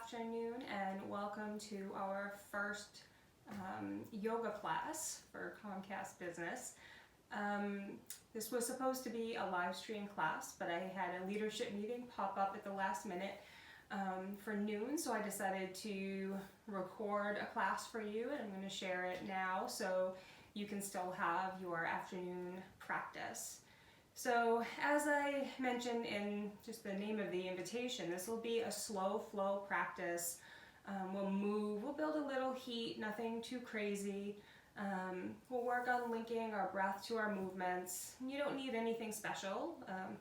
afternoon and welcome to our first yoga class for Comcast Business. This was supposed to be a live stream class, but I had a leadership meeting pop up at the last minute for noon, so I decided to record a class for you, and I'm going to share it now so you can still have your afternoon practice. So as I mentioned in just the name of the invitation, this will be a slow flow practice. We'll move, we'll build a little heat, nothing too crazy. We'll work on linking our breath to our movements. You don't need anything special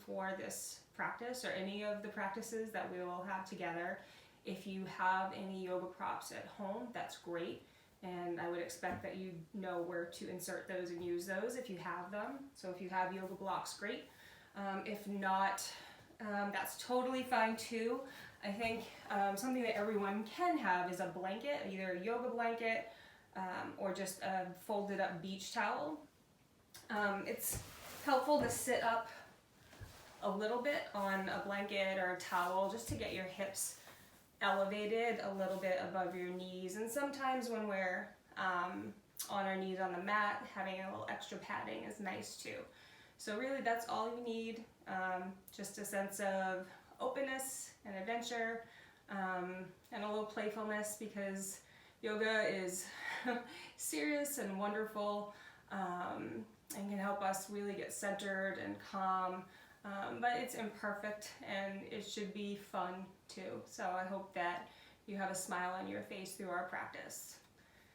for this practice or any of the practices that we will have together. If you have any yoga props at home, that's great. And I would expect that you know where to insert those and use those if you have them. So if you have yoga blocks, great. If not, that's totally fine too. I think something that everyone can have is a blanket, either a yoga blanket or just a folded up beach towel. It's helpful to sit up a little bit on a blanket or a towel just to get your hips elevated a little bit above your knees, and sometimes when we're on our knees on the mat, having a little extra padding is nice too. So really that's all you need, just a sense of openness and adventure and a little playfulness, because yoga is serious and wonderful and can help us really get centered and calm. But it's imperfect and it should be fun too. So I hope that you have a smile on your face through our practice.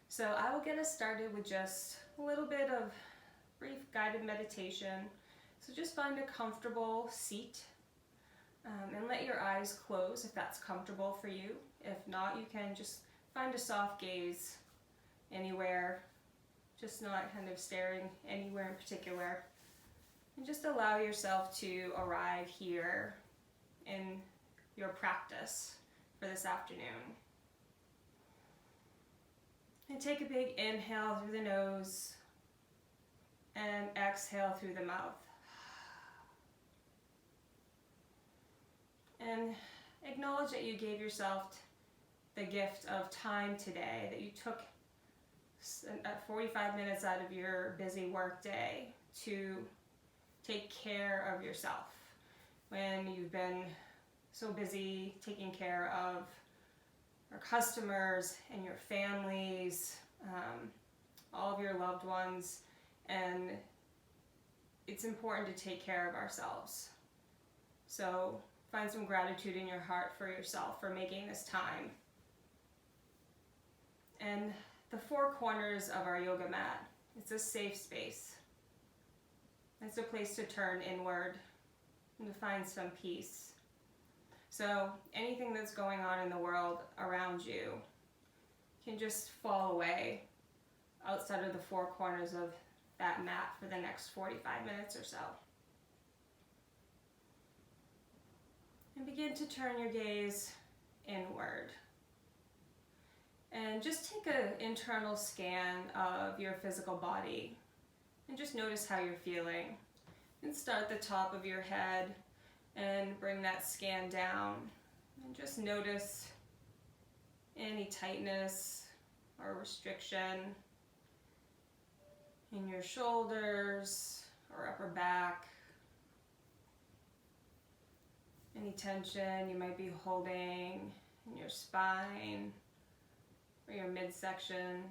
So I will get us started with just a little bit of brief guided meditation. So just find a comfortable seat and let your eyes close if that's comfortable for you. If not, you can just find a soft gaze anywhere, just not kind of staring anywhere in particular. And just allow yourself to arrive here in your practice for this afternoon. And take a big inhale through the nose and exhale through the mouth. And acknowledge that you gave yourself the gift of time today, that you took 45 minutes out of your busy work day to take care of yourself when you've been so busy taking care of our customers and your families, all of your loved ones, and it's important to take care of ourselves. So find some gratitude in your heart for yourself for making this time. And the four corners of our yoga mat, it's a safe space. It's a place to turn inward and to find some peace. So anything that's going on in the world around you can just fall away outside of the four corners of that mat for the next 45 minutes or so. And begin to turn your gaze inward. And just take an internal scan of your physical body. And just notice how you're feeling. And start at the top of your head and bring that scan down. And just notice any tightness or restriction in your shoulders or upper back. Any tension you might be holding in your spine or your midsection.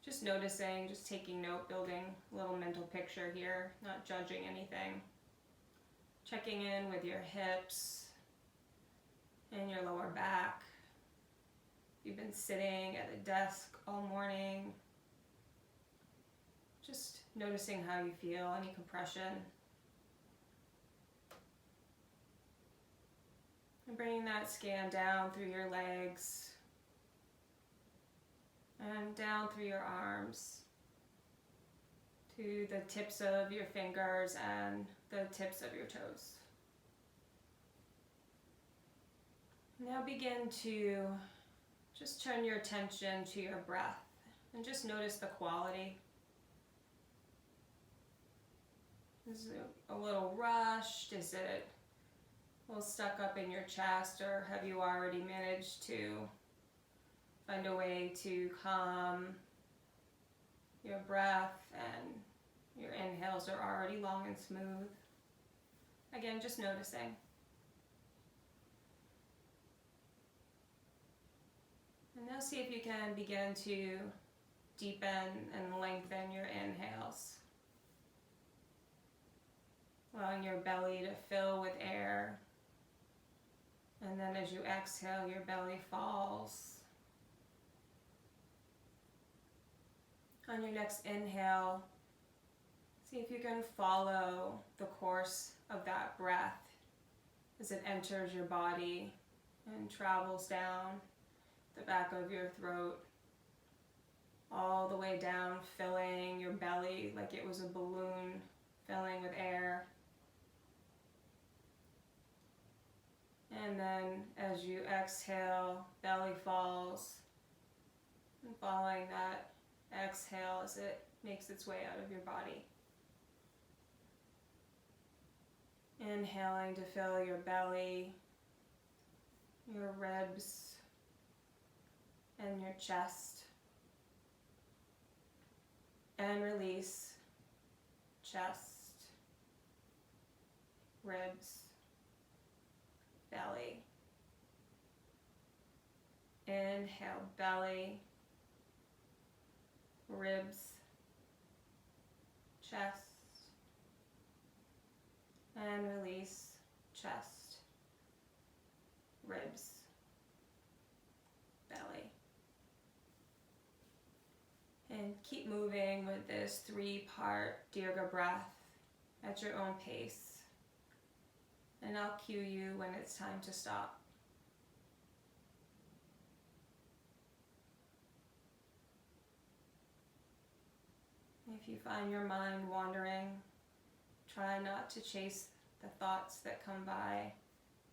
Just noticing, just taking note, building a little mental picture here, not judging anything. Checking in with your hips and your lower back. You've been sitting at a desk all morning. Just noticing how you feel, any compression. And bringing that scan down through your legs. And down through your arms to the tips of your fingers and the tips of your toes. Now begin to just turn your attention to your breath and just notice the quality. Is it a little rushed? Is it a little stuck up in your chest, or have you already managed to find a way to calm your breath and your inhales are already long and smooth? Again, just noticing. And now see if you can begin to deepen and lengthen your inhales, allowing your belly to fill with air. And then as you exhale, your belly falls. On your next inhale, see if you can follow the course of that breath as it enters your body and travels down the back of your throat, all the way down, filling your belly like it was a balloon, filling with air. And then as you exhale, belly falls, and following that exhale as it makes its way out of your body. Inhaling to fill your belly, your ribs, and your chest. And release, chest, ribs, belly. Inhale, belly, ribs, chest, and release, chest, ribs, belly. And keep moving with this 3-part Dirga breath at your own pace. And I'll cue you when it's time to stop. If you find your mind wandering, try not to chase the thoughts that come by.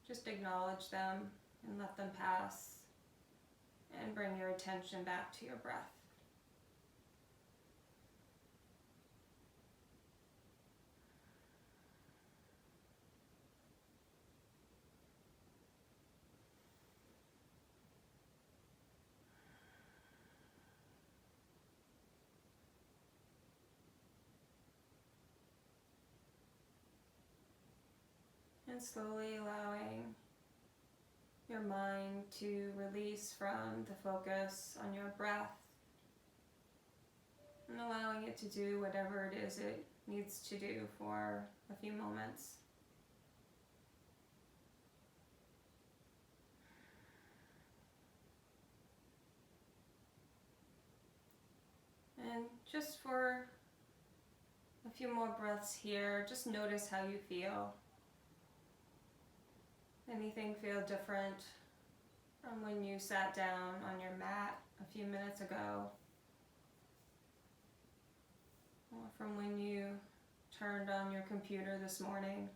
Just acknowledge them and let them pass, and bring your attention back to your breath. And slowly allowing your mind to release from the focus on your breath, and allowing it to do whatever it is it needs to do for a few moments. And just for a few more breaths here, just notice how you feel. Anything feel different from when you sat down on your mat a few minutes ago? Or from when you turned on your computer this morning?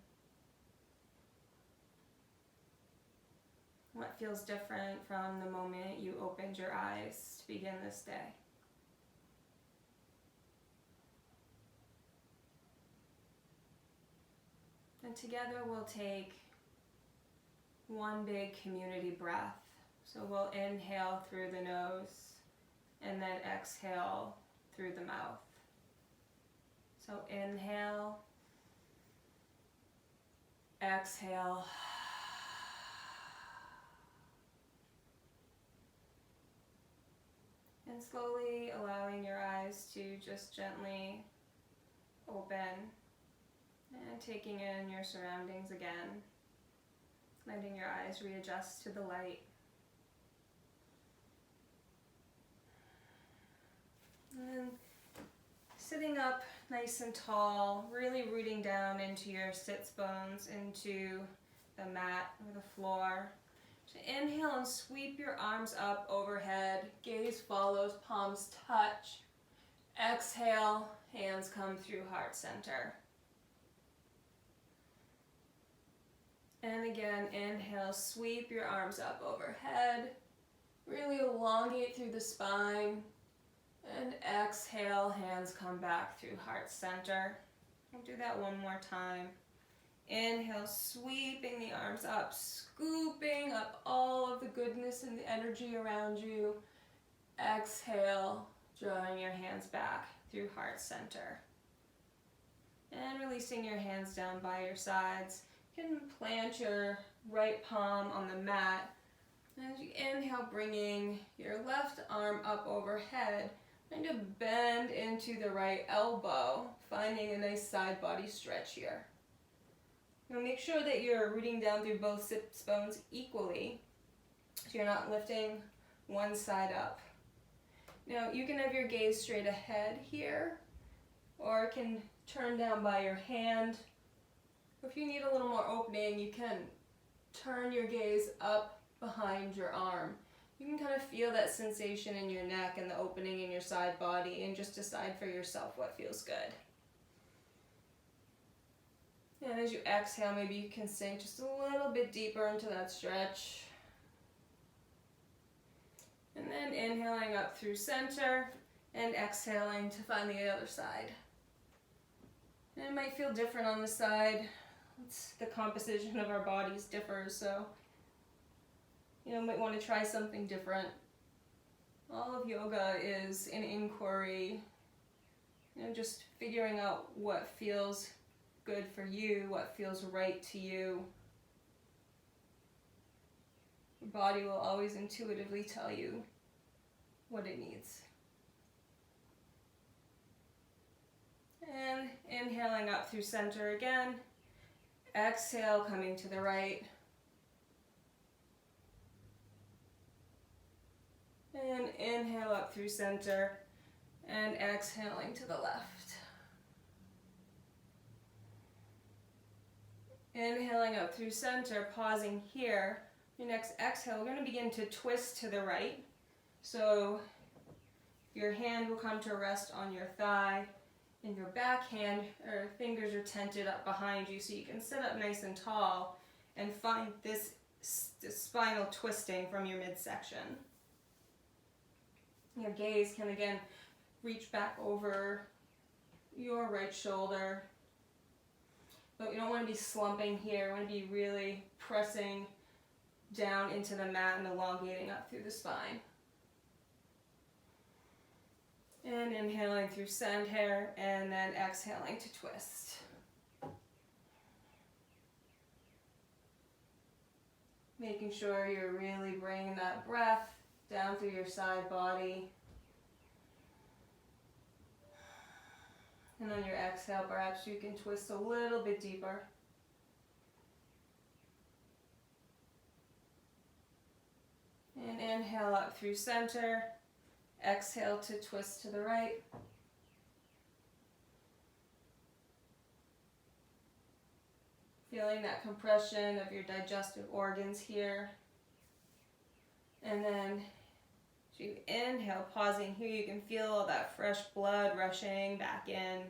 What feels different from the moment you opened your eyes to begin this day? And together we'll take one big community breath. So we'll inhale through the nose and then exhale through the mouth. So inhale, exhale, and slowly allowing your eyes to just gently open and taking in your surroundings again. Letting your eyes readjust to the light. And sitting up nice and tall, really rooting down into your sits bones, into the mat or the floor. So inhale and sweep your arms up overhead. Gaze follows, palms touch. Exhale, hands come through heart center. And again, inhale, sweep your arms up overhead. Really elongate through the spine. And exhale, hands come back through heart center. We'll do that one more time. Inhale, sweeping the arms up, scooping up all of the goodness and the energy around you. Exhale, drawing your hands back through heart center. And releasing your hands down by your sides. You can plant your right palm on the mat. And as you inhale, bringing your left arm up overhead, trying to bend into the right elbow, finding a nice side body stretch here. Now make sure that you're rooting down through both sits bones equally, so you're not lifting one side up. Now you can have your gaze straight ahead here, or it can turn down by your hand. If you need a little more opening, you can turn your gaze up behind your arm. You can kind of feel that sensation in your neck and the opening in your side body, and just decide for yourself what feels good. And as you exhale, maybe you can sink just a little bit deeper into that stretch. And then inhaling up through center and exhaling to find the other side. And it might feel different on the side. The composition of our bodies differs, so you might want to try something different. All of yoga is an inquiry, just figuring out what feels good for you, what feels right to you. Your body will always intuitively tell you what it needs. And inhaling up through center again. Exhale, coming to the right. And inhale up through center. And exhaling to the left. Inhaling up through center, pausing here. Your next exhale, we're going to begin to twist to the right. So your hand will come to rest on your thigh, and your back hand or fingers are tented up behind you, so you can sit up nice and tall and find this spinal twisting from your midsection. Your gaze can again reach back over your right shoulder. But we don't want to be slumping here. We want to be really pressing down into the mat and elongating up through the spine. And inhaling through center and then exhaling to twist. Making sure you're really bringing that breath down through your side body. And on your exhale, perhaps you can twist a little bit deeper. And inhale up through center. Exhale to twist to the right. Feeling that compression of your digestive organs here. And then as you inhale, pausing here, you can feel all that fresh blood rushing back in,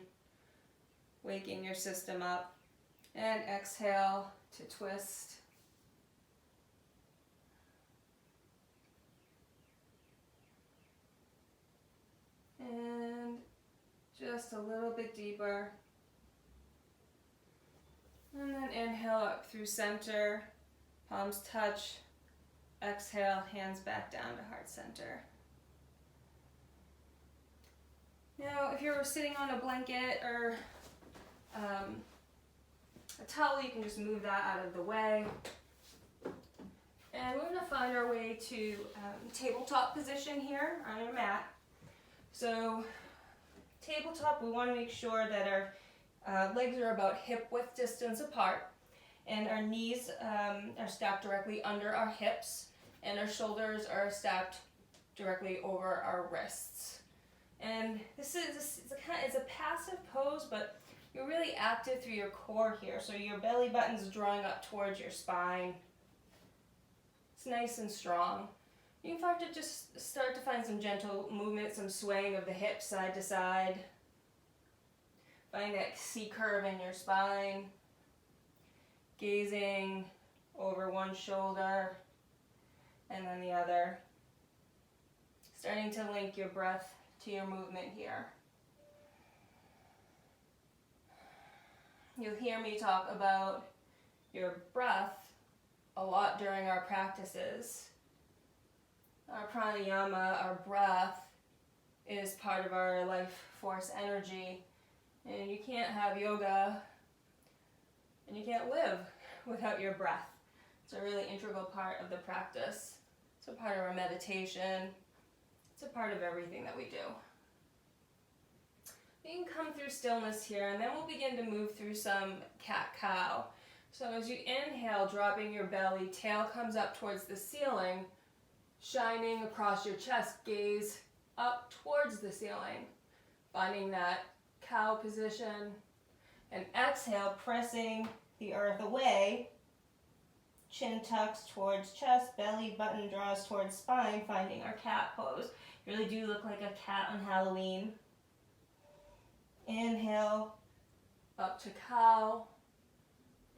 waking your system up. And exhale to twist. And just a little bit deeper. And then inhale up through center, palms touch. Exhale, hands back down to heart center. Now, if you're sitting on a blanket or a towel, you can just move that out of the way. And we're going to find our way to tabletop position here on your mat. So, tabletop, we want to make sure that our legs are about hip width distance apart, and our knees are stacked directly under our hips, and our shoulders are stacked directly over our wrists. And this is it's a passive pose, but you're really active through your core here. So your belly button's drawing up towards your spine. It's nice and strong. You can start to just start to find some gentle movement, some swaying of the hips side to side. Find that C curve in your spine. Gazing over one shoulder and then the other. Starting to link your breath to your movement here. You'll hear me talk about your breath a lot during our practices. Our pranayama, our breath, is part of our life force energy, and you can't have yoga and you can't live without your breath. It's a really integral part of the practice. It's a part of our meditation. It's a part of everything that we do. You can come through stillness here, and then we'll begin to move through some cat-cow. So as you inhale, dropping your belly, tail comes up towards the ceiling, shining across your chest, gaze up towards the ceiling, finding that cow position. And exhale, pressing the earth away, chin tucks towards chest, belly button draws towards spine, finding our cat pose. You really do look like a cat on Halloween. Inhale, up to cow.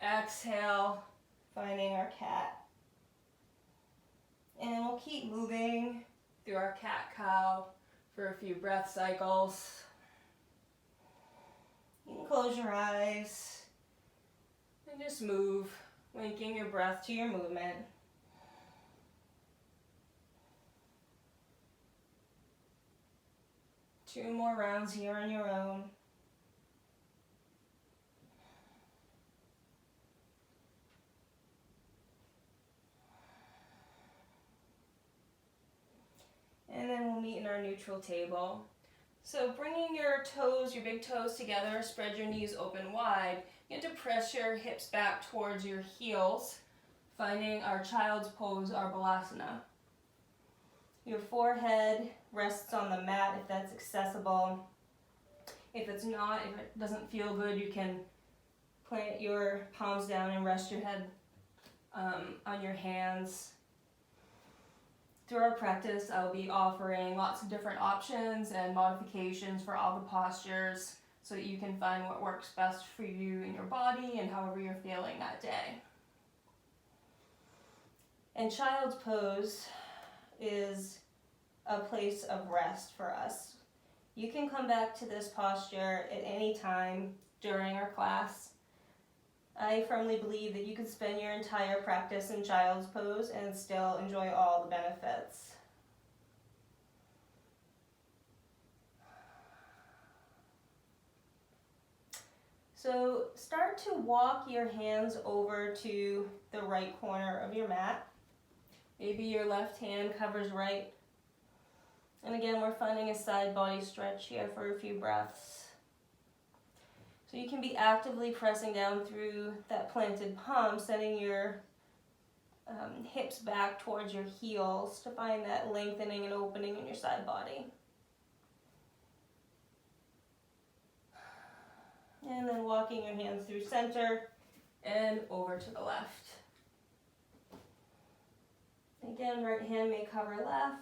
Exhale, finding our cat. And we'll keep moving through our cat-cow for a few breath cycles. You can close your eyes and just move, linking your breath to your movement. Two more rounds here on your own. And then we'll meet in our neutral table. So bringing your toes, your big toes together, spread your knees open wide. You get to press your hips back towards your heels, finding our child's pose, our balasana. Your forehead rests on the mat if that's accessible. If it's not, if it doesn't feel good, you can plant your palms down and rest your head on your hands. Through our practice, I'll be offering lots of different options and modifications for all the postures so that you can find what works best for you and your body and however you're feeling that day. And child's pose is a place of rest for us. You can come back to this posture at any time during our class. I firmly believe that you can spend your entire practice in child's pose and still enjoy all the benefits. So start to walk your hands over to the right corner of your mat. Maybe your left hand covers right. And again, we're finding a side body stretch here for a few breaths. So you can be actively pressing down through that planted palm, sending your hips back towards your heels to find that lengthening and opening in your side body. And then walking your hands through center and over to the left. Again, right hand may cover left.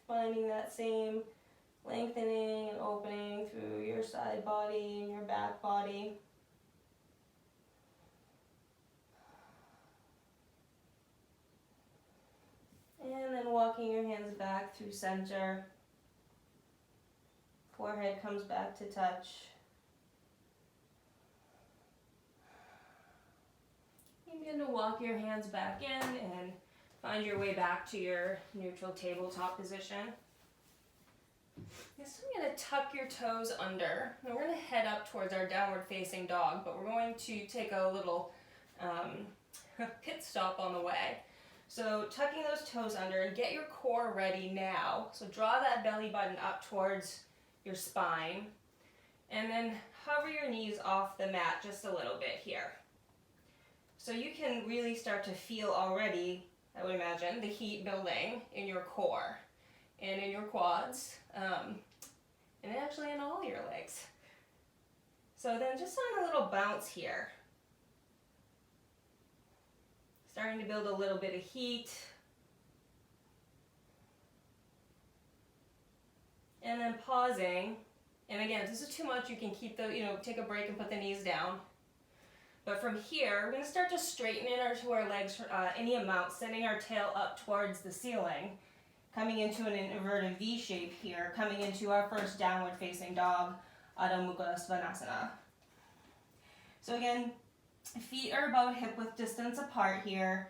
Finding that same lengthening and opening through your side body and your back body. And then walking your hands back through center. Forehead comes back to touch. You begin to walk your hands back in and find your way back to your neutral tabletop position. Next, I'm going to tuck your toes under. Now we're going to head up towards our downward facing dog, but we're going to take a little pit stop on the way. So tucking those toes under and get your core ready now. So draw that belly button up towards your spine and then hover your knees off the mat just a little bit here. So you can really start to feel already, I would imagine, the heat building in your core and in your quads, and actually in all your legs. So then just on a little bounce here. Starting to build a little bit of heat. And then pausing. And again, if this is too much, you can keep take a break and put the knees down. But from here, we're going to start to straighten in our legs any amount, sending our tail up towards the ceiling. coming into an inverted V shape here, coming into our first downward facing dog, Adho Mukha Svanasana. So again, feet are about hip width distance apart here.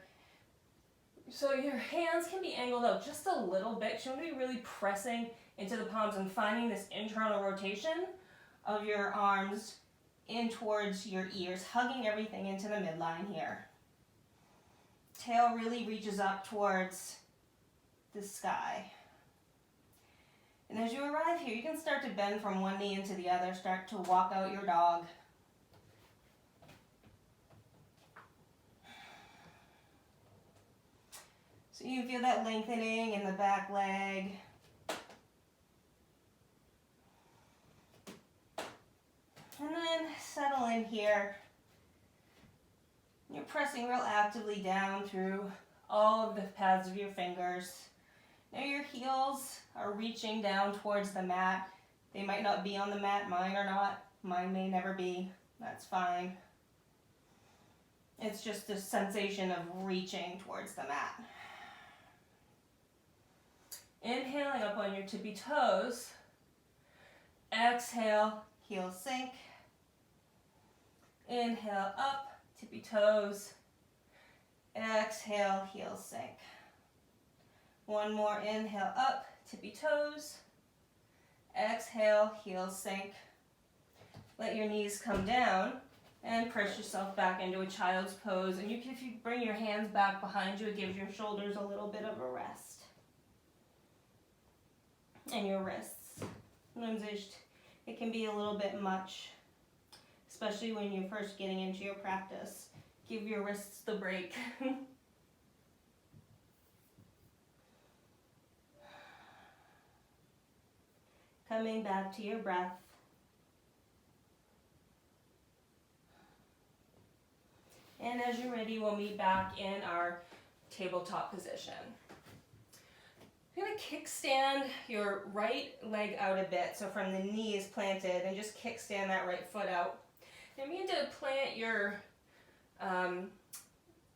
So your hands can be angled out just a little bit. You want to be really pressing into the palms and finding this internal rotation of your arms in towards your ears, hugging everything into the midline here. Tail really reaches up towards the sky. And as you arrive here, you can start to bend from one knee into the other, start to walk out your dog. So you feel that lengthening in the back leg. And then settle in here. You're pressing real actively down through all of the pads of your fingers. Now your heels are reaching down towards the mat. They might not be on the mat, mine are not. Mine may never be, that's fine. It's just a sensation of reaching towards the mat. Inhaling up on your tippy toes. Exhale, heels sink. Inhale up, tippy toes. Exhale, heels sink. One more inhale up, tippy toes. Exhale, heels sink. Let your knees come down and press yourself back into a child's pose. And if you bring your hands back behind you, it gives your shoulders a little bit of a rest. And your wrists. Sometimes it can be a little bit much, especially when you're first getting into your practice. Give your wrists the break. Coming back to your breath. And as you're ready, we'll meet back in our tabletop position. You're going to kickstand your right leg out a bit, so from the knees planted, and just kickstand that right foot out. And begin to plant your,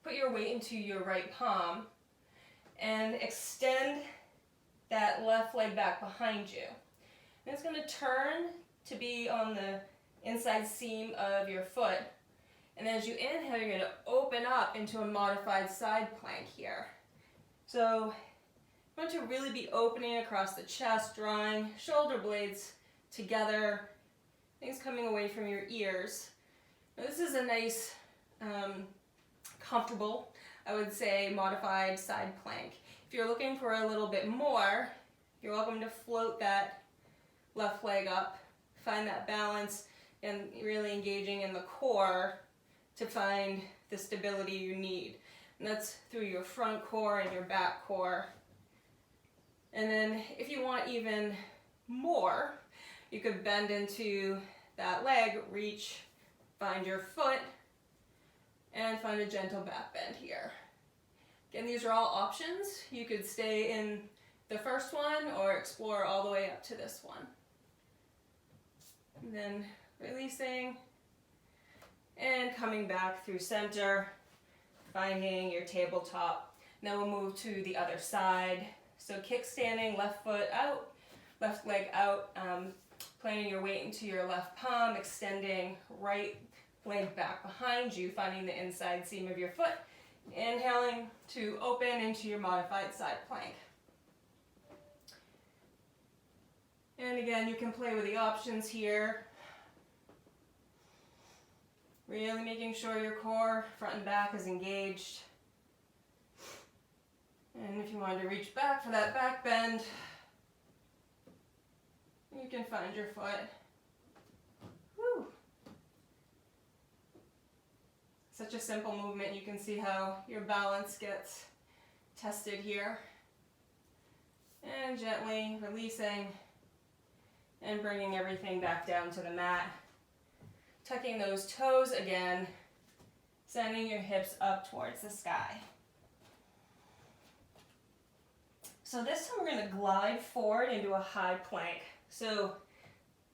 put your weight into your right palm, and extend that left leg back behind you. And it's going to turn to be on the inside seam of your foot. And as you inhale, you're going to open up into a modified side plank here. So you want to really be opening across the chest, drawing shoulder blades together, things coming away from your ears. Now this is a nice, comfortable, I would say, modified side plank. If you're looking for a little bit more, you're welcome to float that left leg up, find that balance, and really engaging in the core to find the stability you need. And that's through your front core and your back core. And then if you want even more, you could bend into that leg, reach, find your foot, and find a gentle back bend here. Again, these are all options. You could stay in the first one or explore all the way up to this one. And then releasing and coming back through center, finding your tabletop. Now we'll move to the other side. So kickstanding, left foot out, left leg out, planting your weight into your left palm, extending right leg back behind you, finding the inside seam of your foot. Inhaling to open into your modified side plank. And again, you can play with the options here. Really making sure your core, front and back, is engaged. And if you wanted to reach back for that back bend, you can find your foot. Woo. Such a simple movement. You can see how your balance gets tested here. And gently releasing and bringing everything back down to the mat. Tucking those toes again, sending your hips up towards the sky. So this time we're going to glide forward into a high plank. So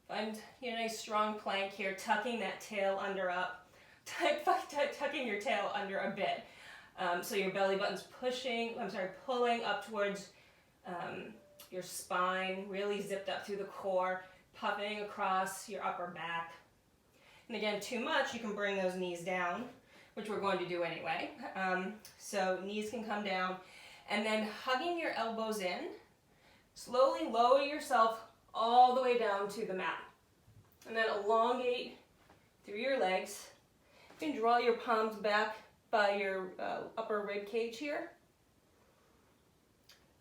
find a nice strong plank here, tucking that tail under up, tucking your tail under a bit. So your belly button's pulling up towards your spine, really zipped up through the core, puffing across your upper back. And again, too much, you can bring those knees down, which we're going to do anyway. So knees can come down, and then hugging your elbows in, slowly lower yourself all the way down to the mat. And then elongate through your legs. You can draw your palms back by your upper rib cage here.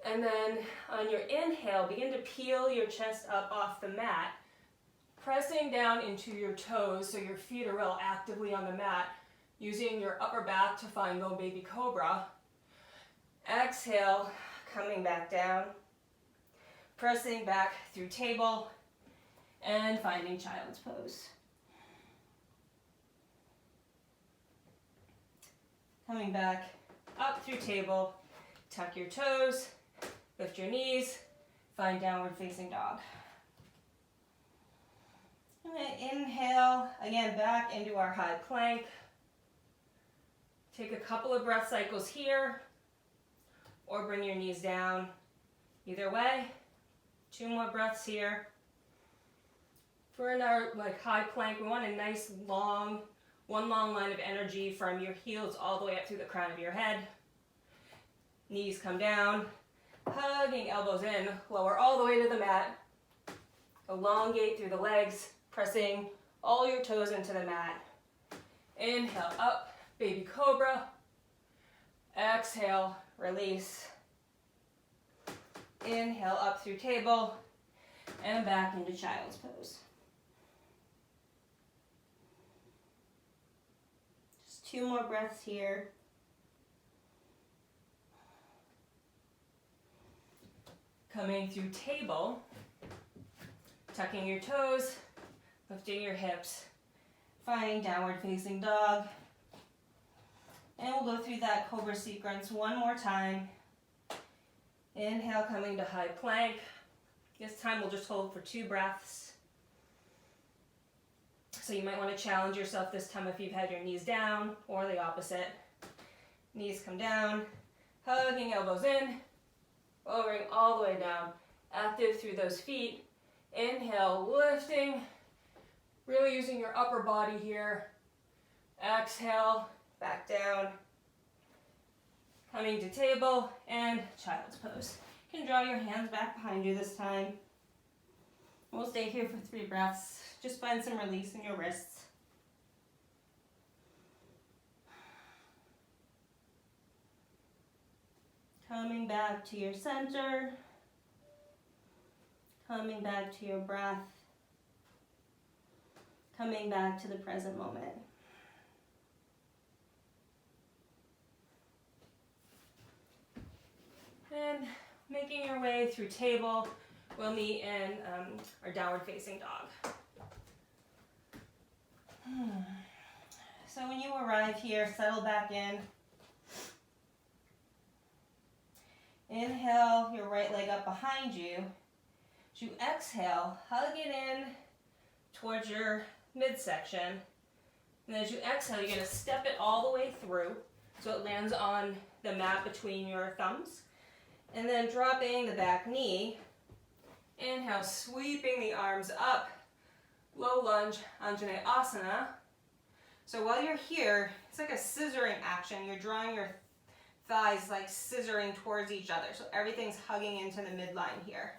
And then on your inhale, begin to peel your chest up off the mat, pressing down into your toes so your feet are real actively on the mat, using your upper back to find low baby cobra. Exhale, coming back down, pressing back through table, and finding child's pose. Coming back up through table, tuck your toes, lift your knees, find downward facing dog. And then inhale, again back into our high plank. Take a couple of breath cycles here, or bring your knees down. Either way, 2 more breaths here. For our high plank, we want a nice one long line of energy from your heels all the way up through the crown of your head. Knees come down, hugging elbows in, lower all the way to the mat. Elongate through the legs, pressing all your toes into the mat. Inhale up, baby cobra. Exhale, release. Inhale up through table and back into child's pose. Just 2 more breaths here. Coming through table, tucking your toes, lifting your hips, finding downward facing dog. And we'll go through that cobra sequence one more time. Inhale, coming to high plank. This time we'll just hold for 2 breaths. So you might want to challenge yourself this time if you've had your knees down, or the opposite. Knees come down, hugging elbows in, lowering all the way down, active through those feet. Inhale, lifting, really using your upper body here. Exhale, back down. Coming to table and child's pose. You can draw your hands back behind you this time. We'll stay here for 3 breaths. Just find some release in your wrists. Coming back to your center. Coming back to your breath. Coming back to the present moment. And making your way through table, we'll meet in our downward facing dog. So when you arrive here, settle back in. Inhale your right leg up behind you. As you exhale, hug it in towards your midsection. And as you exhale, you're going to step it all the way through so it lands on the mat between your thumbs. And then dropping the back knee. Inhale, sweeping the arms up. Low lunge, Anjaneyasana. So while you're here, it's like a scissoring action. You're drawing your thighs like scissoring towards each other. So everything's hugging into the midline here.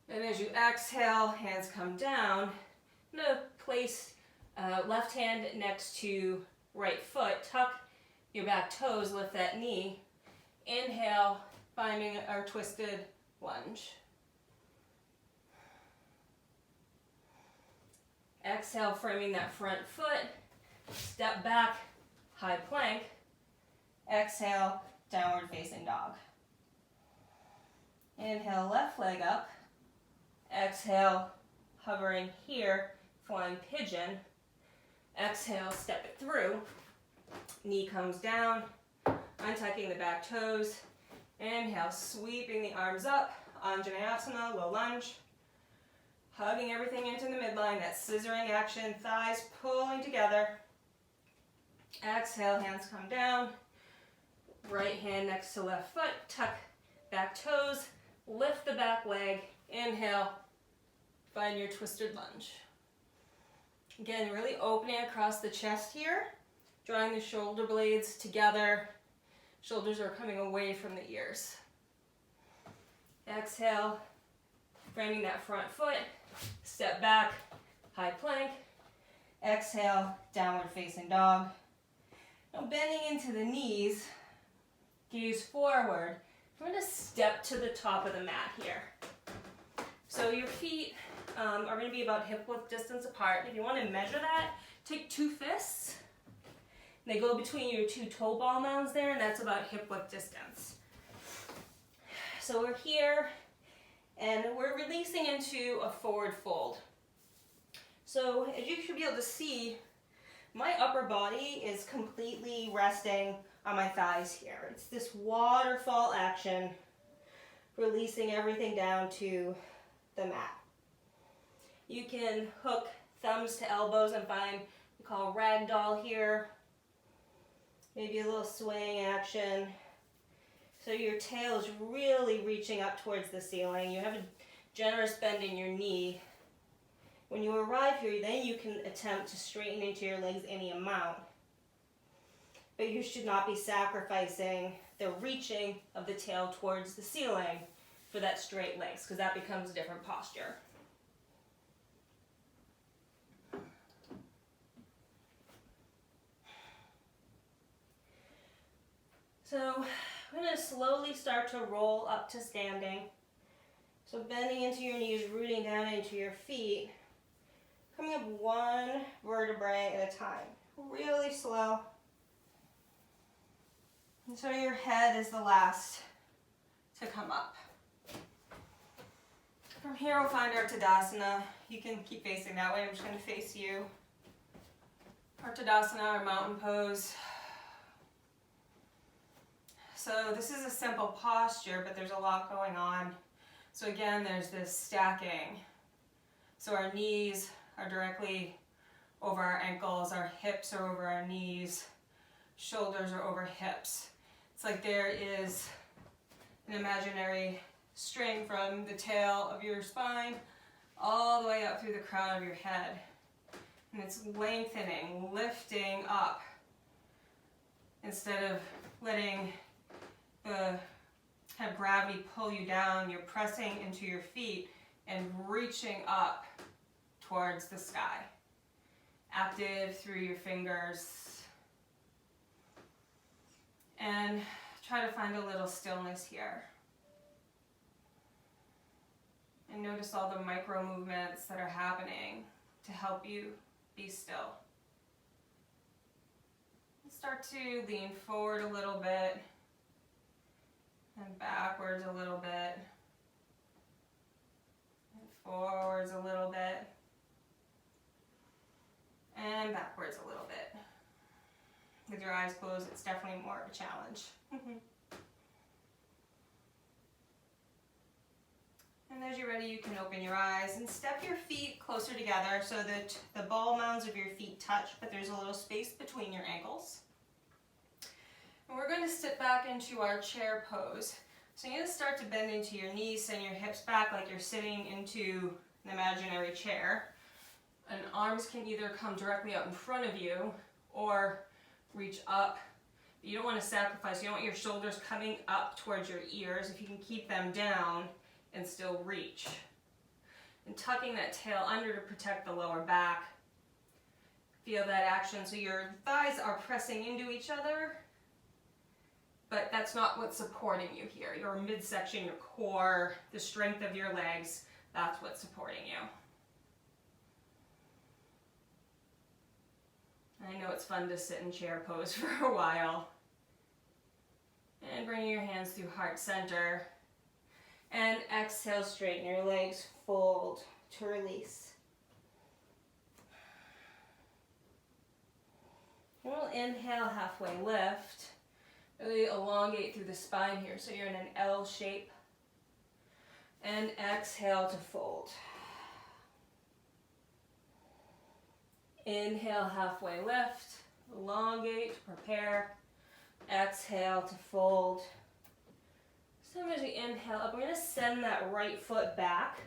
And as you exhale, hands come down. I'm going to place left hand next to right foot. Tuck your back toes, lift that knee. Inhale, finding our twisted lunge. Exhale, framing that front foot. Step back, high plank. Exhale, downward facing dog. Inhale, left leg up. Exhale, hovering here, flying pigeon. Exhale, step it through. Knee comes down, untucking the back toes. Inhale, sweeping the arms up, Anjaneyasana, low lunge. Hugging everything into the midline, that scissoring action, thighs pulling together. Exhale, hands come down. Right hand next to left foot, tuck back toes, lift the back leg, inhale, find your twisted lunge. Again, really opening across the chest here, drawing the shoulder blades together. Shoulders are coming away from the ears. Exhale, framing that front foot, step back, high plank. Exhale, downward facing dog. Now bending into the knees, gaze forward. I'm going to step to the top of the mat here. So your feet are going to be about hip width distance apart. If you want to measure that, take 2 fists. They go between your 2 toe ball mounds there, and that's about hip width distance. So we're here, and we're releasing into a forward fold. So as you should be able to see, my upper body is completely resting on my thighs here. It's this waterfall action, releasing everything down to the mat. You can hook thumbs to elbows and find what we call ragdoll here. Maybe a little swaying action. So your tail is really reaching up towards the ceiling. You have a generous bend in your knee. When you arrive here, then you can attempt to straighten into your legs any amount. But you should not be sacrificing the reaching of the tail towards the ceiling for that straight legs, because that becomes a different posture. So I'm going to slowly start to roll up to standing. So bending into your knees, rooting down into your feet, coming up 1 vertebrae at a time. Really slow. And so your head is the last to come up. From here we'll find our Tadasana. You can keep facing that way. I'm just going to face you. Our Tadasana, or mountain pose. So this is a simple posture, but there's a lot going on. So again, there's this stacking. So our knees are directly over our ankles, our hips are over our knees, shoulders are over hips. It's like there is an imaginary string from the tail of your spine all the way up through the crown of your head. And it's lengthening, lifting up, instead of letting the kind of gravity pull you down. You're pressing into your feet and reaching up towards the sky. Active through your fingers. And try to find a little stillness here. And notice all the micro movements that are happening to help you be still. Start to lean forward a little bit and backwards a little bit and forwards a little bit and backwards a little bit. With your eyes closed, it's definitely more of a challenge. And as you're ready, you can open your eyes and step your feet closer together so that the ball mounds of your feet touch, but there's a little space between your ankles. And we're going to sit back into our chair pose. So you're going to start to bend into your knees, send your hips back like you're sitting into an imaginary chair. And arms can either come directly out in front of you or reach up. You don't want to sacrifice. You don't want your shoulders coming up towards your ears. If you can keep them down and still reach. And tucking that tail under to protect the lower back. Feel that action. So your thighs are pressing into each other, but that's not what's supporting you here. Your midsection, your core, the strength of your legs, that's what's supporting you. I know it's fun to sit in chair pose for a while. And bring your hands through heart center. And exhale, straighten your legs, fold to release. And we'll inhale, halfway lift. Really elongate through the spine here, so you're in an L shape. And exhale to fold. Inhale, halfway lift. Elongate, prepare. Exhale to fold. So as we inhale up, we're going to send that right foot back.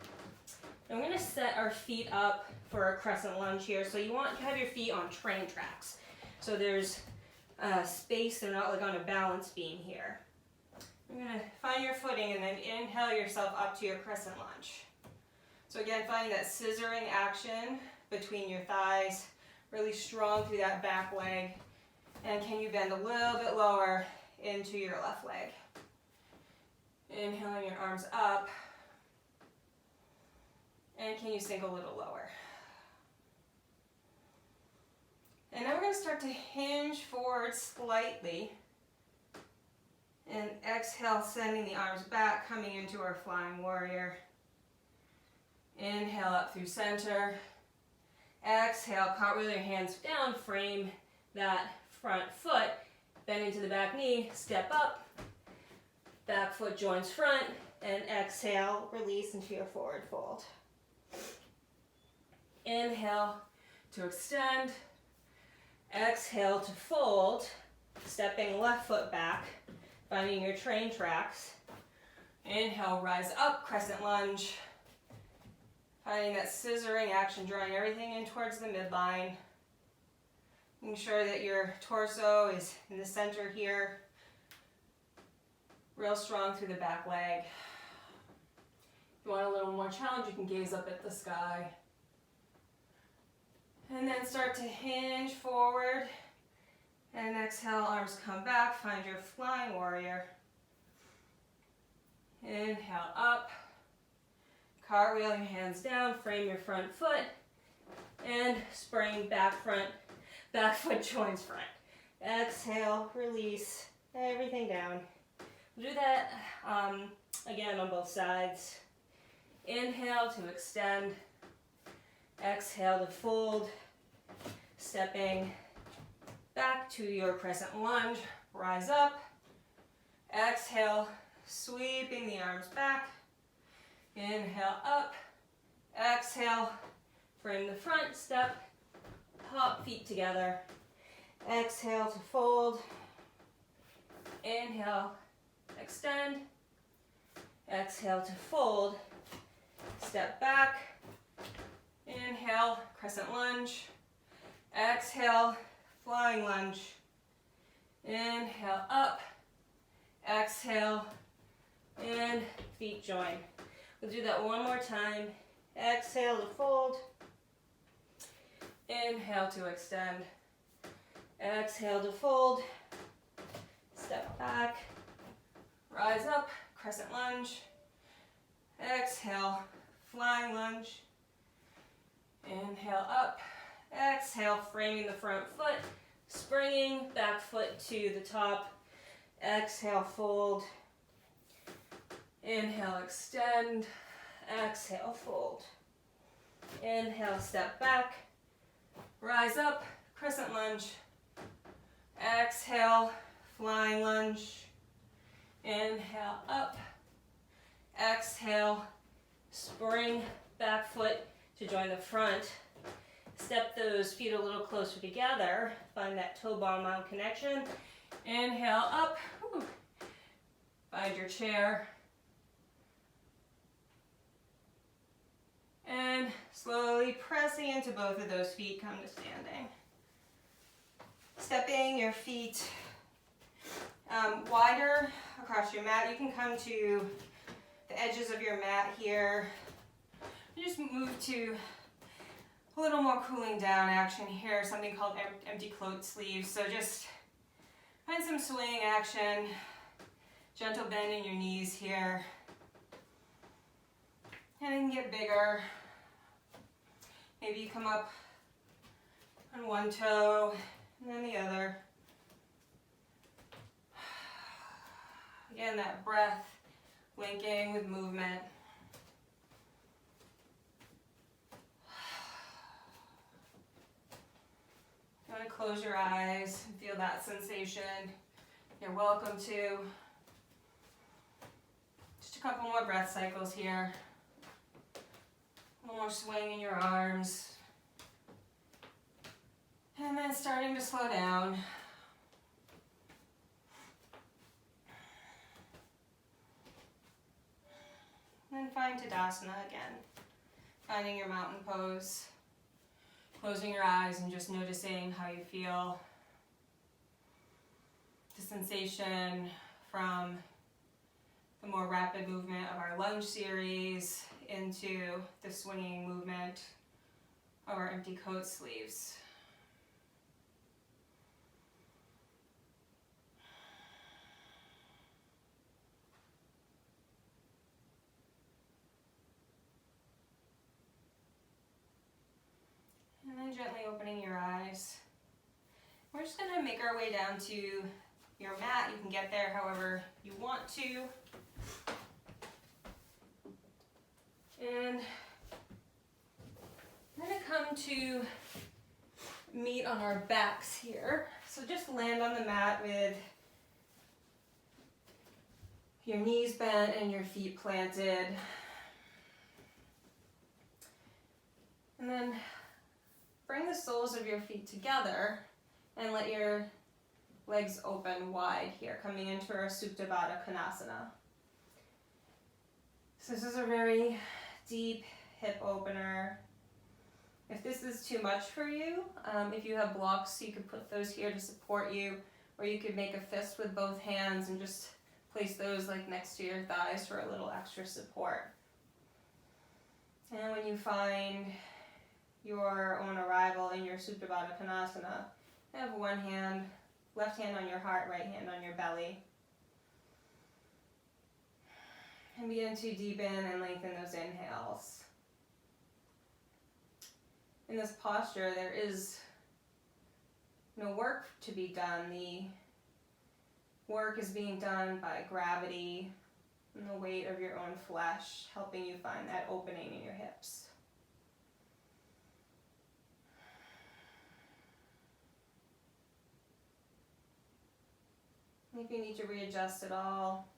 And we're going to set our feet up for a crescent lunge here. So you want to have your feet on train tracks. So there's space, they're not like on a balance beam here. You're going to find your footing and then inhale yourself up to your crescent lunge. So again, find that scissoring action between your thighs, really strong through that back leg. And can you bend a little bit lower into your left leg? Inhaling your arms up. And can you sink a little lower? And now we're going to start to hinge forward slightly. And exhale, sending the arms back, coming into our flying warrior. Inhale up through center. Exhale, cartwheel your hands down, frame that front foot, bend into the back knee, step up, back foot joins front, and exhale, release into your forward fold. Inhale to extend, exhale to fold, stepping left foot back, finding your train tracks. Inhale, rise up, crescent lunge, finding that scissoring action, drawing everything in towards the midline. Making sure that your torso is in the center here. Real strong through the back leg. If you want a little more challenge, you can gaze up at the sky. And then start to hinge forward. And exhale, arms come back. Find your flying warrior. Inhale up. Cartwheel your hands down. Frame your front foot. And spring back front. Back foot joins front. Exhale, release everything down. Do that again on both sides. Inhale to extend. Exhale to fold. Stepping back to your crescent lunge. Rise up. Exhale, sweeping the arms back. Inhale up. Exhale, frame the front step. Hop feet together. Exhale to fold. Inhale, extend. Exhale to fold. Step back. Inhale, crescent lunge. Exhale, flying lunge. Inhale up. Exhale, and feet join. We'll do that one more time. Exhale to fold. Inhale to extend. Exhale to fold. Step back. Rise up, crescent lunge. Exhale, flying lunge. Inhale up. Exhale, framing the front foot. Springing back foot to the top. Exhale, fold. Inhale, extend. Exhale, fold. Inhale, step back. Rise up, crescent lunge. Exhale, flying lunge. Inhale, up. Exhale, spring back foot to join the front. Step those feet a little closer together. Find that toe bar mount connection. Inhale, up. Woo. Find your chair. And slowly pressing into both of those feet, come to standing. Stepping your feet wider across your mat. You can come to the edges of your mat here. You just move to a little more cooling down action here, something called empty float sleeves. So just find some swing action, gentle bend in your knees here. And it can get bigger. Maybe you come up on one toe and then the other. Again, that breath linking with movement. You want to close your eyes and feel that sensation. You're welcome to. Just a couple more breath cycles here. A little more swing in your arms. And then starting to slow down. And then find Tadasana again. Finding your mountain pose. Closing your eyes and just noticing how you feel. The sensation from the more rapid movement of our lunge series into the swinging movement of our empty coat sleeves. And then gently opening your eyes. We're just going to make our way down to your mat. You can get there however you want to. And I'm going to come to meet on our backs here. So just land on the mat with your knees bent and your feet planted. And then bring the soles of your feet together and let your legs open wide here, coming into our Supta Baddha Konasana. So this is a very deep hip opener. If this is too much for you, if you have blocks, you could put those here to support you, or you could make a fist with both hands and just place those like next to your thighs for a little extra support. And when you find your own arrival in your Supta Baddha Konasana, have one hand, left hand on your heart, right hand on your belly. And begin to deepen and lengthen those inhales. In this posture, there is no work to be done. The work is being done by gravity and the weight of your own flesh, helping you find that opening in your hips. If you need to readjust at all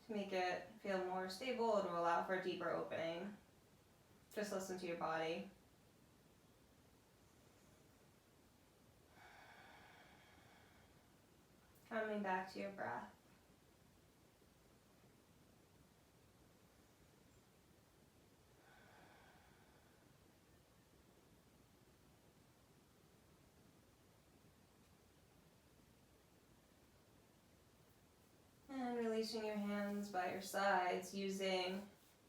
to make it feel more stable, it will allow for a deeper opening. Just listen to your body. Coming back to your breath. And releasing your hands by your sides, using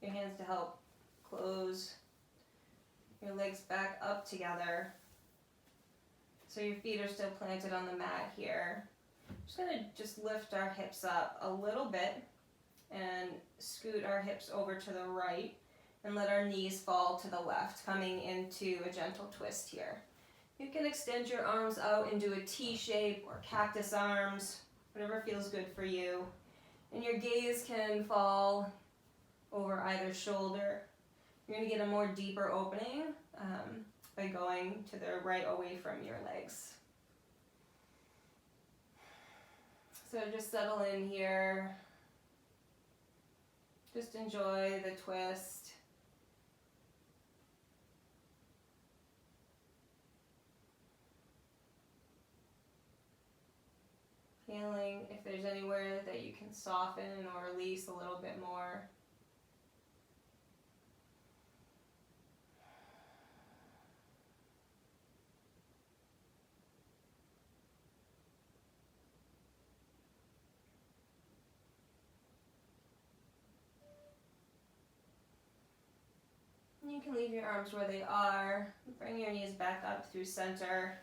your hands to help close your legs back up together. So your feet are still planted on the mat here. Just going to lift our hips up a little bit and scoot our hips over to the right and let our knees fall to the left, coming into a gentle twist here. You can extend your arms out into a T shape or cactus arms, whatever feels good for you. And your gaze can fall over either shoulder. You're going to get a more deeper opening by going to the right away from your legs. So just settle in here. Just enjoy the twist. Feeling if there's anywhere that you can soften or release a little bit more. You can leave your arms where they are. Bring your knees back up through center.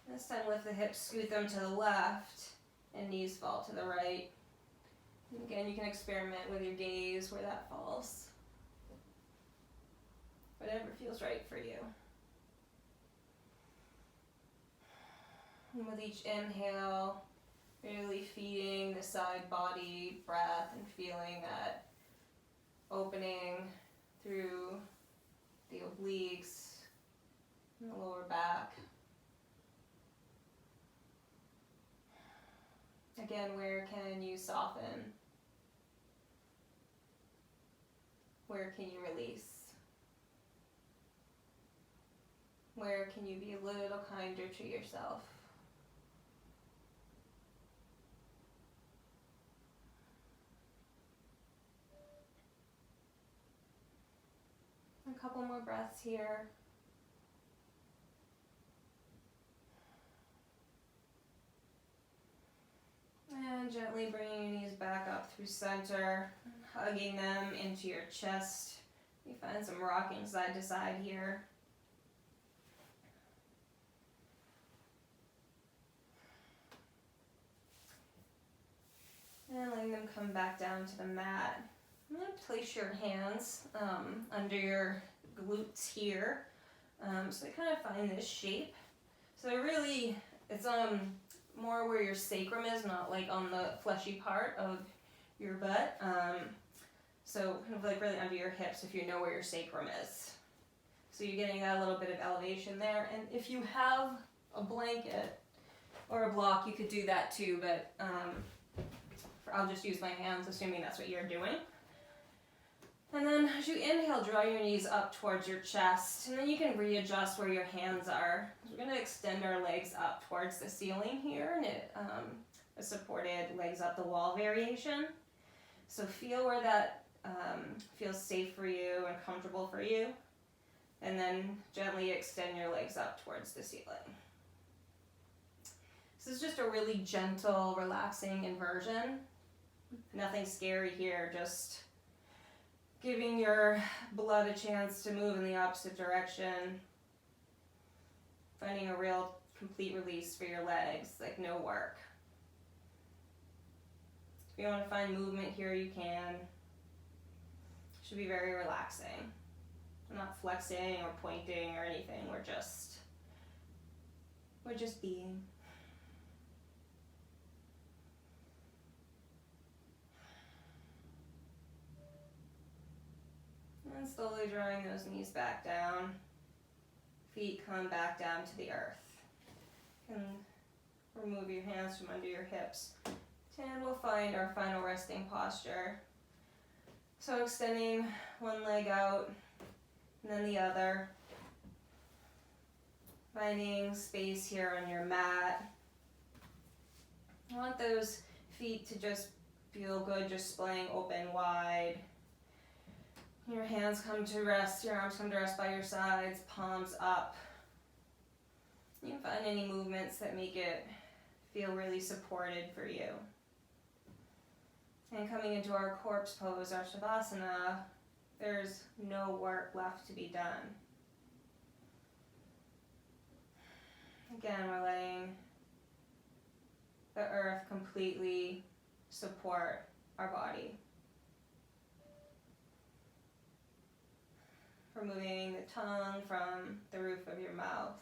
This time lift the hips, scoot them to the left, and knees fall to the right. And again, you can experiment with your gaze where that falls. Whatever feels right for you. And with each inhale, really feeding the side body breath and feeling that opening through the obliques and the lower back. Again, where can you soften? Where can you release? Where can you be a little kinder to yourself? couple more breaths here. And gently bringing your knees back up through center, hugging them into your chest. You find some rocking side to side here. And letting them come back down to the mat. I'm going to place your hands under your glutes here. So they kind of find this shape. So it's more where your sacrum is, not like on the fleshy part of your butt. So kind of like really under your hips if you know where your sacrum is. So you're getting that little bit of elevation there. And if you have a blanket or a block, you could do that too, but I'll just use my hands, assuming that's what you're doing. And then as you inhale, draw your knees up towards your chest, and then you can readjust where your hands are. We're going to extend our legs up towards the ceiling here, and a supported legs up the wall variation. So feel where that feels safe for you and comfortable for you, and then gently extend your legs up towards the ceiling. This is just a really gentle, relaxing inversion. Nothing scary here, just giving your blood a chance to move in the opposite direction. Finding a real complete release for your legs, like no work. If you want to find movement here, you can. It should be very relaxing. We're not flexing or pointing or anything. We're just being. And slowly drawing those knees back down. Feet come back down to the earth. And remove your hands from under your hips. And we'll find our final resting posture. So extending one leg out and then the other. Finding space here on your mat. I want those feet to just feel good, just splaying open wide. Your hands come to rest, your arms come to rest by your sides, palms up. You can find any movements that make it feel really supported for you. And coming into our corpse pose, our Shavasana, there's no work left to be done. Again, we're letting the earth completely support our body. Removing the tongue from the roof of your mouth.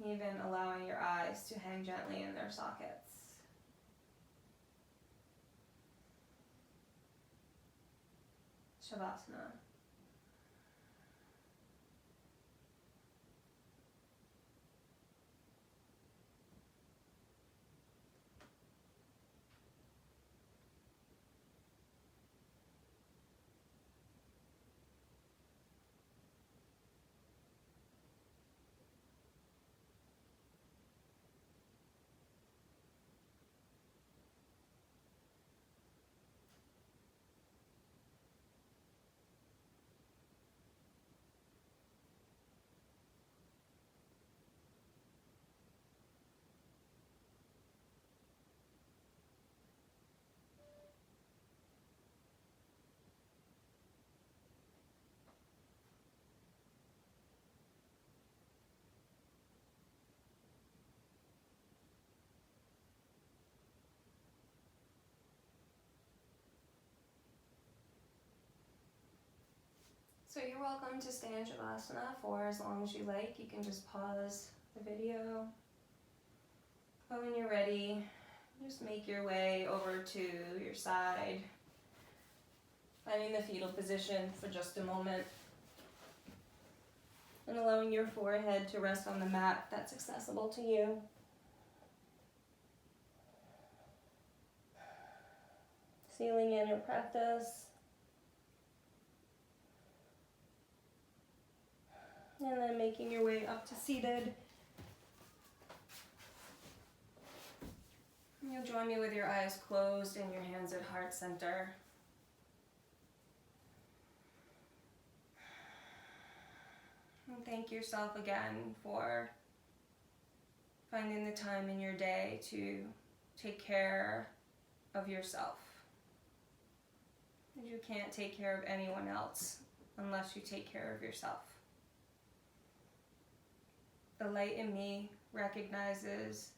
Even allowing your eyes to hang gently in their sockets. Shavasana. So you're welcome to stay in Shavasana for as long as you like. You can just pause the video. But when you're ready, just make your way over to your side. Finding the fetal position for just a moment. And allowing your forehead to rest on the mat that's accessible to you. Sealing in your practice. And then making your way up to seated. You'll join me with your eyes closed and your hands at heart center. And thank yourself again for finding the time in your day to take care of yourself. You can't take care of anyone else unless you take care of yourself. The light in me recognizes